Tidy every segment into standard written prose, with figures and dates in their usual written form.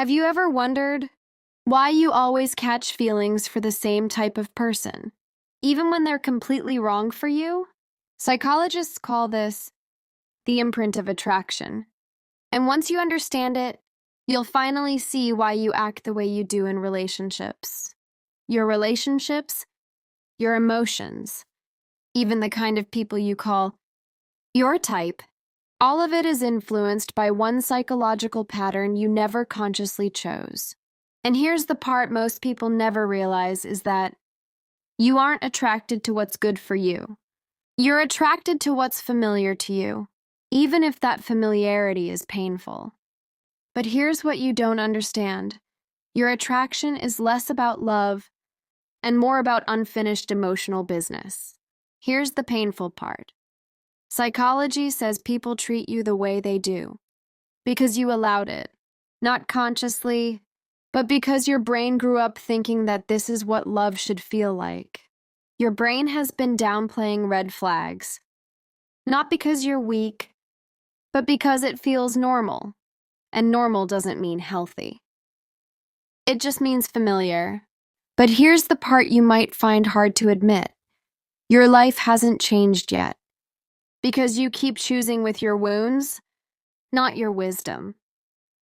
Have you ever wondered why you always catch feelings for the same type of person, even when they're completely wrong for you? Psychologists call this the imprint of attraction. And once you understand it, you'll finally see why you act the way you do in relationships. Your relationships, your emotions, even the kind of people you call your type. All of it is influenced by one psychological pattern you never consciously chose. And here's the part most people never realize is that you aren't attracted to what's good for you. You're attracted to what's familiar to you, even if that familiarity is painful. But here's what you don't understand. Your attraction is less about love and more about unfinished emotional business. Here's the painful part. Psychology says people treat you the way they do because you allowed it, not consciously, but because your brain grew up thinking that this is what love should feel like. Your brain has been downplaying red flags, not because you're weak, but because it feels normal, and normal doesn't mean healthy. It just means familiar. But here's the part you might find hard to admit. Your life hasn't changed yet. Because you keep choosing with your wounds, not your wisdom.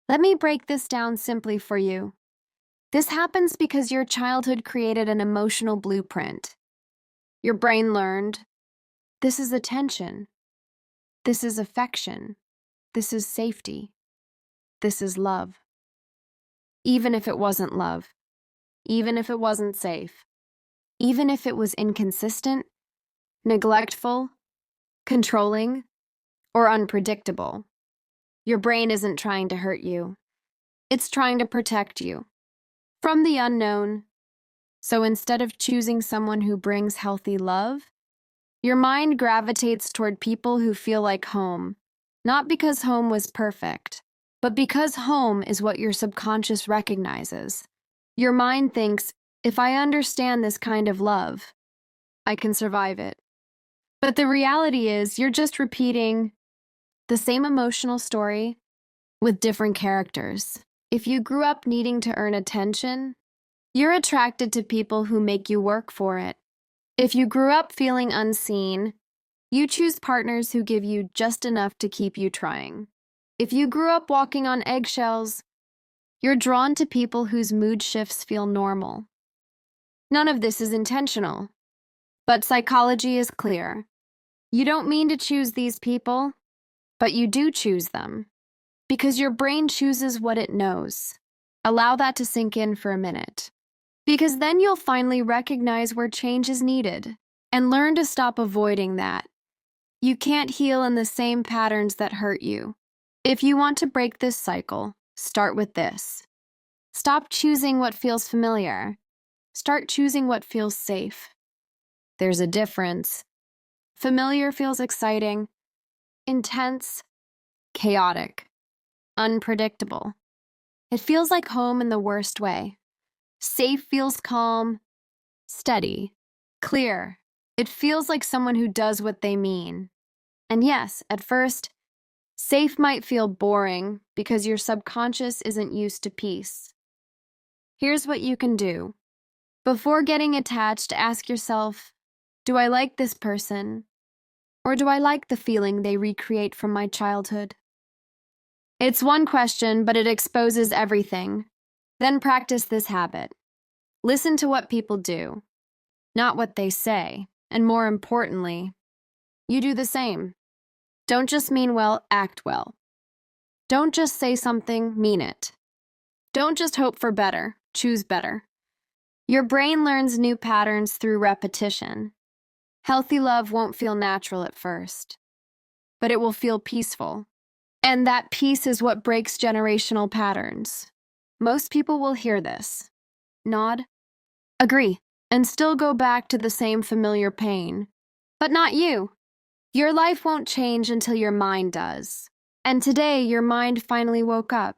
Let me break this down simply for you. This happens because your childhood created an emotional blueprint. Your brain learned, this is attention, this is affection, this is safety, this is love. Even if it wasn't love, even if it wasn't safe, even if it was inconsistent, neglectful, controlling, or unpredictable. Your brain isn't trying to hurt you. It's trying to protect you from the unknown. So instead of choosing someone who brings healthy love, your mind gravitates toward people who feel like home, not because home was perfect, but because home is what your subconscious recognizes. Your mind thinks, if I understand this kind of love, I can survive it. But the reality is you're just repeating the same emotional story with different characters. If you grew up needing to earn attention, you're attracted to people who make you work for it. If you grew up feeling unseen, you choose partners who give you just enough to keep you trying. If you grew up walking on eggshells, you're drawn to people whose mood shifts feel normal. None of this is intentional. But psychology is clear. You don't mean to choose these people, but you do choose them. Because your brain chooses what it knows. Allow that to sink in for a minute. Because then you'll finally recognize where change is needed and learn to stop avoiding that. You can't heal in the same patterns that hurt you. If you want to break this cycle, start with this. Stop choosing what feels familiar. Start choosing what feels safe. There's a difference. Familiar feels exciting, intense, chaotic, unpredictable. It feels like home in the worst way. Safe feels calm, steady, clear. It feels like someone who does what they mean. And yes, at first, safe might feel boring because your subconscious isn't used to peace. Here's what you can do. Before getting attached, ask yourself, do I like this person? Or do I like the feeling they recreate from my childhood? It's one question, but it exposes everything. Then practice this habit. Listen to what people do, not what they say. And more importantly, you do the same. Don't just mean well, act well. Don't just say something, mean it. Don't just hope for better, choose better. Your brain learns new patterns through repetition. Healthy love won't feel natural at first, but it will feel peaceful. And that peace is what breaks generational patterns. Most people will hear this, nod, agree, and still go back to the same familiar pain. But not you. Your life won't change until your mind does. And today, your mind finally woke up.